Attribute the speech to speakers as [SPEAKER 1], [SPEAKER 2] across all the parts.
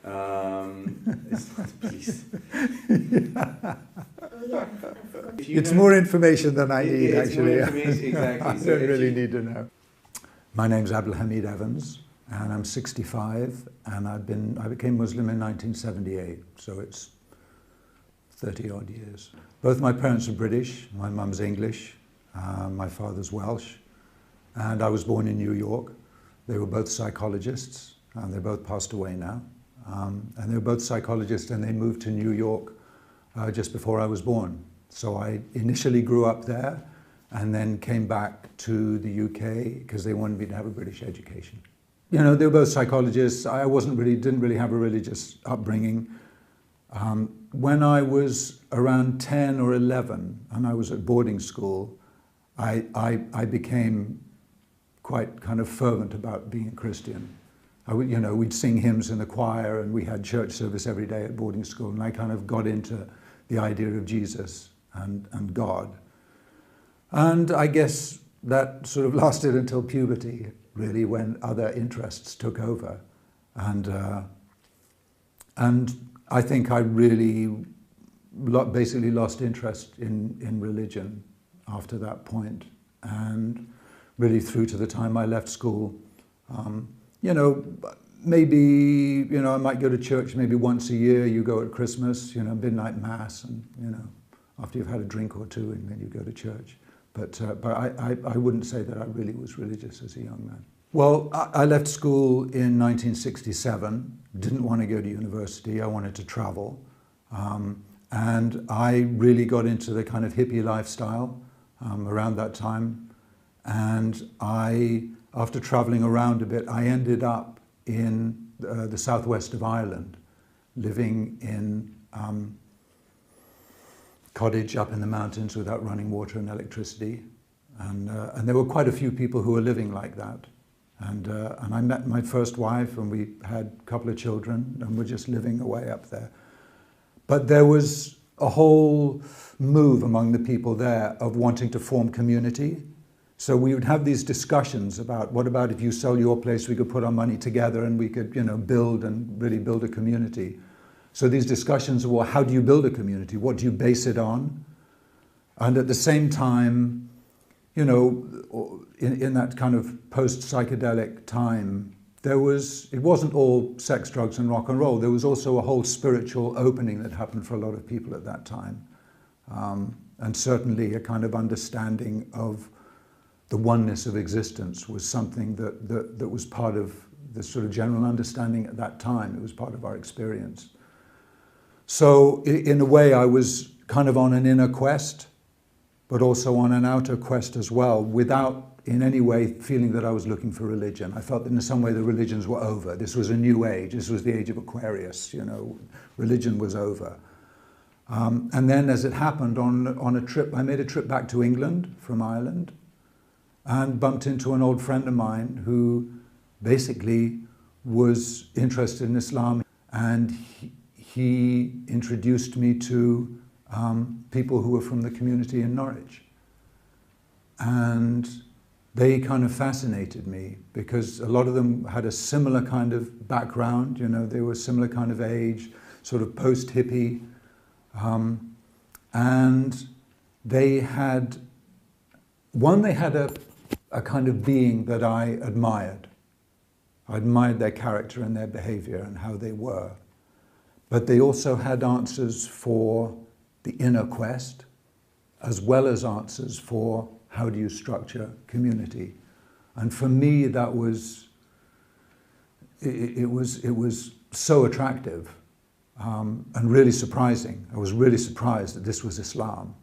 [SPEAKER 1] It's not the police.
[SPEAKER 2] Oh yeah, I forgot.
[SPEAKER 3] It's more information than I need,
[SPEAKER 1] It's
[SPEAKER 3] actually.
[SPEAKER 1] more information, exactly.
[SPEAKER 3] I
[SPEAKER 1] So
[SPEAKER 3] don't
[SPEAKER 1] if
[SPEAKER 3] really
[SPEAKER 1] you-
[SPEAKER 3] need to know. My name's Abdulhamid Evans, and I'm 65, and I became Muslim in 1978, so it's 30-odd years. Both my parents are British. My mum's English, my father's Welsh, and I was born in New York. They were both psychologists, and they both passed away now. And they were both psychologists, and they moved to New York just before I was born. So I initially grew up there, and then came back to the UK because they wanted me to have a British education. You know, they were both psychologists. I didn't really have a religious upbringing. When I was around 10 or 11, and I was at boarding school, I became quite kind of fervent about being a Christian. We'd sing hymns in the choir, and we had church service every day at boarding school, and I kind of got into the idea of Jesus and God. And I guess that sort of lasted until puberty, really, when other interests took over. And I think I really basically lost interest in religion after that point, and really through to the time I left school. Maybe, I might go to church maybe once a year. You go at Christmas, midnight mass, and, after you've had a drink or two, and then you go to church. But I wouldn't say that I really was religious as a young man. Well, I left school in 1967, didn't want to go to university, I wanted to travel. And I really got into the kind of hippie lifestyle around that time. And after traveling around a bit, I ended up in the southwest of Ireland, living in cottage up in the mountains without running water and electricity. And there were quite a few people who were living like that. And I met my first wife, and we had a couple of children, and we're just living away up there. But there was a whole move among the people there of wanting to form community. So we would have these discussions about, what about if you sell your place, we could put our money together and we could, build and really build a community. So these discussions were, how do you build a community? What do you base it on? And at the same time, in that kind of post-psychedelic time, it wasn't all sex, drugs, and rock and roll. There was also a whole spiritual opening that happened for a lot of people at that time. And certainly a kind of understanding of the oneness of existence was something that was part of the sort of general understanding at that time. It was part of our experience. So in a way, I was kind of on an inner quest, but also on an outer quest as well, without in any way feeling that I was looking for religion. I felt that in some way the religions were over. This was a new age. This was the age of Aquarius. Religion was over. And then, as it happened, on a trip, I made a trip back to England from Ireland, and bumped into an old friend of mine who basically was interested in Islam, and he introduced me to people who were from the community in Norwich. And they kind of fascinated me because a lot of them had a similar kind of background, they were similar kind of age, sort of post-hippie. And they had a kind of being that I admired. I admired their character and their behavior and how they were. But they also had answers for the inner quest, as well as answers for how do you structure community. And for me, that was, it was so attractive and really surprising. I was really surprised that this was Islam.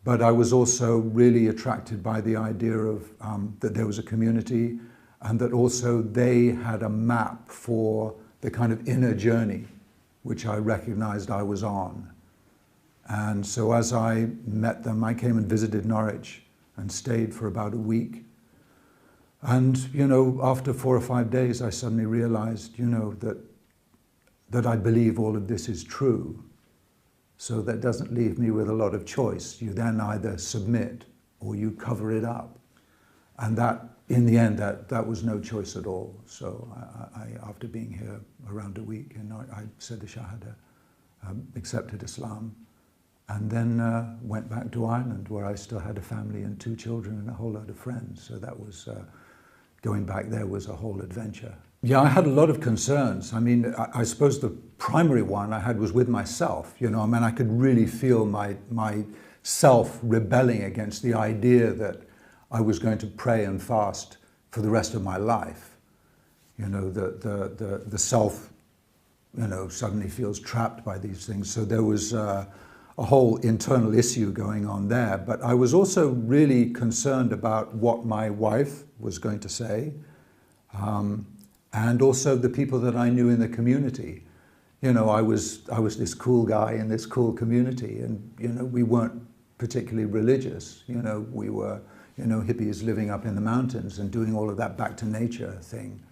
[SPEAKER 3] But I was also really attracted by the idea of that there was a community, and that also they had a map for the kind of inner journey which I recognized I was on. And so as I met them, I came and visited Norwich and stayed for about a week. And, after 4 or 5 days, I suddenly realized, that I believe all of this is true. So that doesn't leave me with a lot of choice. You then either submit or you cover it up. And that, in the end, that was no choice at all. So after being here around a week, and I said the Shahada, accepted Islam, and then went back to Ireland, where I still had a family and 2 children and a whole load of friends. So that was, going back there was a whole adventure. Yeah, I had a lot of concerns. I mean, I suppose the primary one I had was with myself. You know, I mean, I could really feel my self rebelling against the idea that I was going to pray and fast for the rest of my life. You know, the self, you know, suddenly feels trapped by these things. So there was a whole internal issue going on there. But I was also really concerned about what my wife was going to say, and also the people that I knew in the community. You know, I was this cool guy in this cool community, and, you know, we weren't particularly religious. You know, we were, you know, hippies living up in the mountains and doing all of that back to nature thing.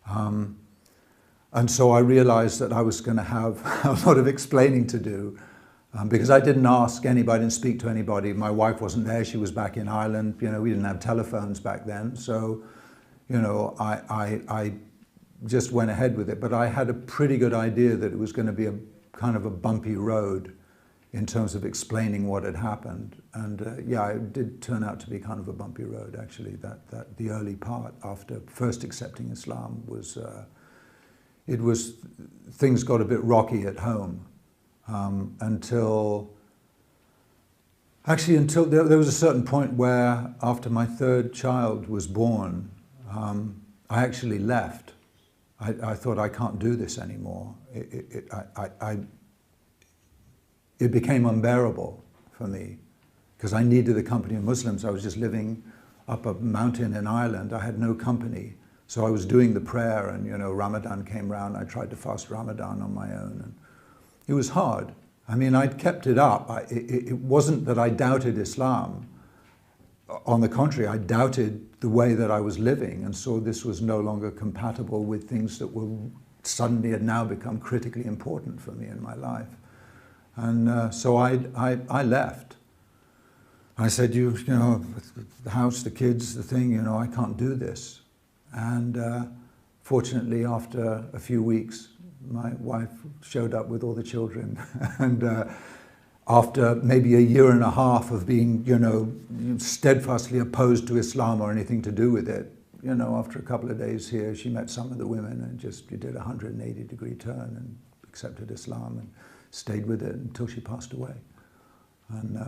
[SPEAKER 3] And so I realized that I was going to have a lot of explaining to do, because I didn't ask anybody, didn't speak to anybody. My wife wasn't there, she was back in Ireland. You know, we didn't have telephones back then. So, you know, I just went ahead with it. But I had a pretty good idea that it was going to be a kind of a bumpy road in terms of explaining what had happened. And yeah, it did turn out to be kind of a bumpy road, actually. That the early part after first accepting Islam was, things got a bit rocky at home, until there was a certain point where, after my 3rd child was born, I actually left. I thought, I can't do this anymore. It became unbearable for me, because I needed the company of Muslims. I was just living up a mountain in Ireland. I had no company. So I was doing the prayer, and, you know, Ramadan came round. I tried to fast Ramadan on my own, and it was hard. I mean, I'd kept it up. It wasn't that I doubted Islam. On the contrary, I doubted the way that I was living, and saw this was no longer compatible with things that were suddenly had now become critically important for me in my life. And so I left. I said, you know, the house, the kids, the thing, you know, I can't do this. And fortunately, after a few weeks, my wife showed up with all the children. And after maybe a year and a half of being, you know, steadfastly opposed to Islam or anything to do with it, you know, after a couple of days here, she met some of the women and just did a 180-degree turn and accepted Islam and stayed with it until she passed away. And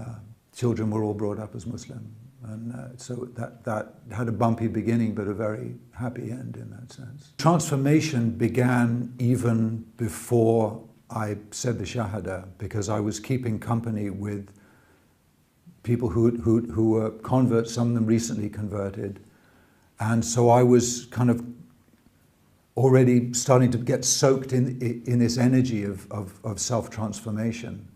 [SPEAKER 3] children were all brought up as Muslim. And so that had a bumpy beginning, but a very happy end in that sense. Transformation began even before I said the Shahada, because I was keeping company with people who were converts, some of them recently converted. And so I was kind of already starting to get soaked in this energy of self-transformation,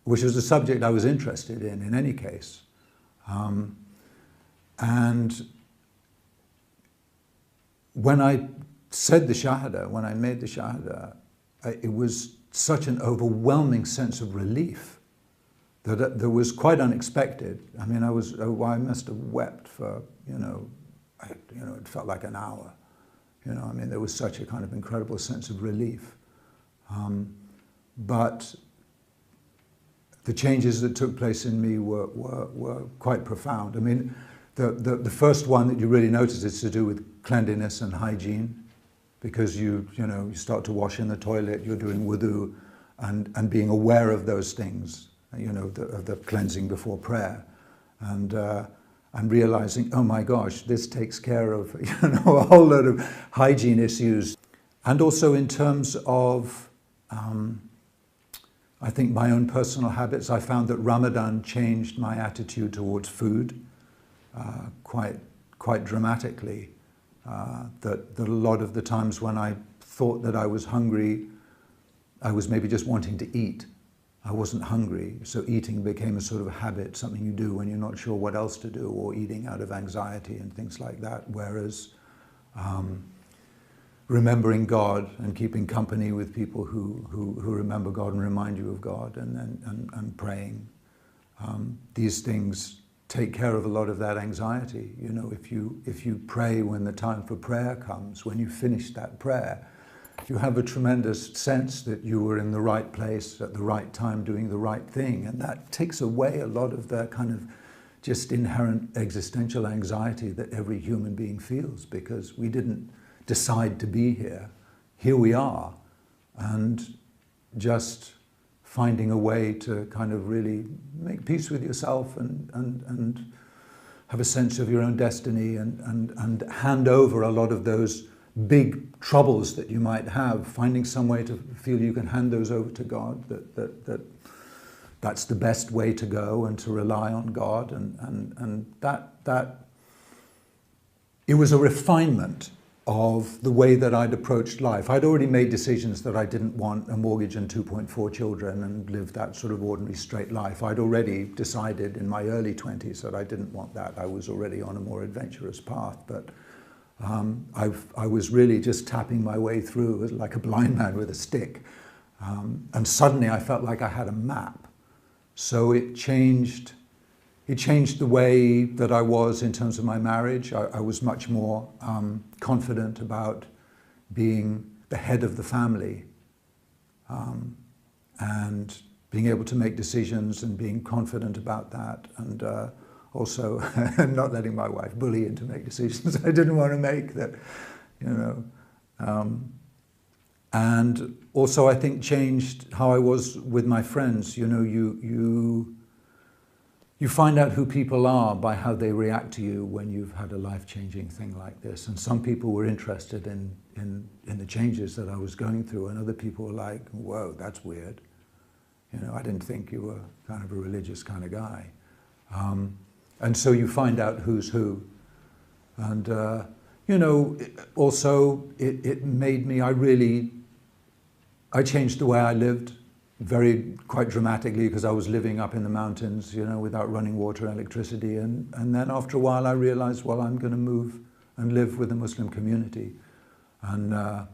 [SPEAKER 3] which was a subject I was interested in any case. And when I said the Shahada, when I made the Shahada, it was such an overwhelming sense of relief that was quite unexpected. I mean, I must have wept for, it felt like an hour. I mean, there was such a kind of incredible sense of relief. But the changes that took place in me were quite profound. I mean, the first one that you really notice is to do with cleanliness and hygiene, because you start to wash in the toilet, you're doing wudu, and being aware of those things, of the cleansing before prayer, and realizing, oh my gosh, this takes care of a whole load of hygiene issues. And also in terms of I think my own personal habits, I found that Ramadan changed my attitude towards food quite dramatically. That a lot of the times when I thought that I was hungry, I was maybe just wanting to eat. I wasn't hungry, so eating became a sort of habit, something you do when you're not sure what else to do, or eating out of anxiety and things like that. Whereas remembering God and keeping company with people who remember God and remind you of God, and praying, these things take care of a lot of that anxiety. You know, if you pray when the time for prayer comes, when you finish that prayer, you have a tremendous sense that you were in the right place at the right time doing the right thing, and that takes away a lot of the kind of just inherent existential anxiety that every human being feels, because we didn't decide to be here. Here we are, and just finding a way to kind of really make peace with yourself and have a sense of your own destiny and hand over a lot of those big troubles that you might have, finding some way to feel you can hand those over to God, that's the best way to go, and to rely on God, and that it was a refinement of the way that I'd approached life. I'd already made decisions that I didn't want a mortgage and 2.4 children and live that sort of ordinary straight life. I'd already decided in my early 20s that I didn't want that. I was already on a more adventurous path, but I was really just tapping my way through like a blind man with a stick. And suddenly I felt like I had a map. So it changed the way that I was in terms of my marriage. I was much more confident about being the head of the family, and being able to make decisions and being confident about that, and also not letting my wife bully into make decisions I didn't want to make, that, you know. And also I think changed how I was with my friends. You know, you find out who people are by how they react to you when you've had a life-changing thing like this. And some people were interested in the changes that I was going through, and other people were like, whoa, that's weird. You know, I didn't think you were kind of a religious kind of guy. And so you find out who's who. And, you know, it made me, I changed the way I lived quite dramatically, because I was living up in the mountains, you know, without running water and electricity. And then after a while I realized, well, I'm going to move and live with the Muslim community. And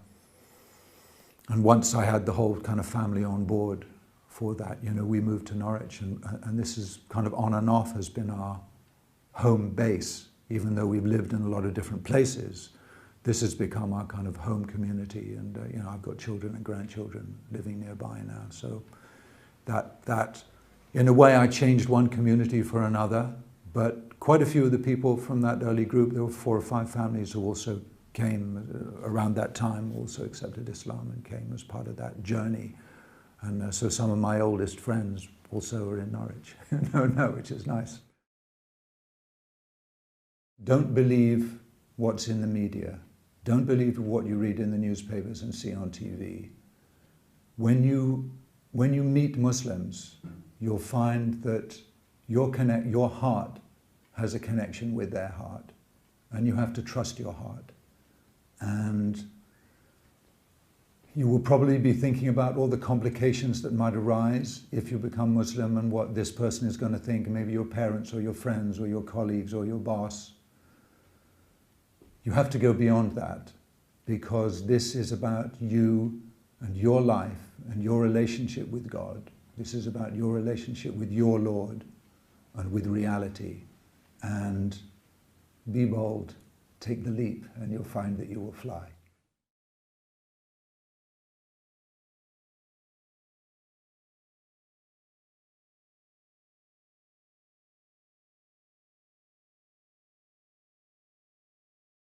[SPEAKER 3] once I had the whole kind of family on board for that, you know, we moved to Norwich, and this is kind of on and off has been our home base, even though we've lived in a lot of different places. This has become our kind of home community, and you know, I've got children and grandchildren living nearby now. So that in a way I changed one community for another, but quite a few of the people from that early group, there were 4 or 5 families who also came around that time, also accepted Islam and came as part of that journey. And so some of my oldest friends also are in Norwich, which is nice. Don't believe what's in the media. Don't believe what you read in the newspapers and see on TV. When you meet Muslims, you'll find that your heart has a connection with their heart, and you have to trust your heart. And you will probably be thinking about all the complications that might arise if you become Muslim, and what this person is going to think, maybe your parents or your friends or your colleagues or your boss. You have to go beyond that, because this is about you and your life and your relationship with God. This is about your relationship with your Lord and with reality. And be bold, take the leap, and you'll find that you will fly.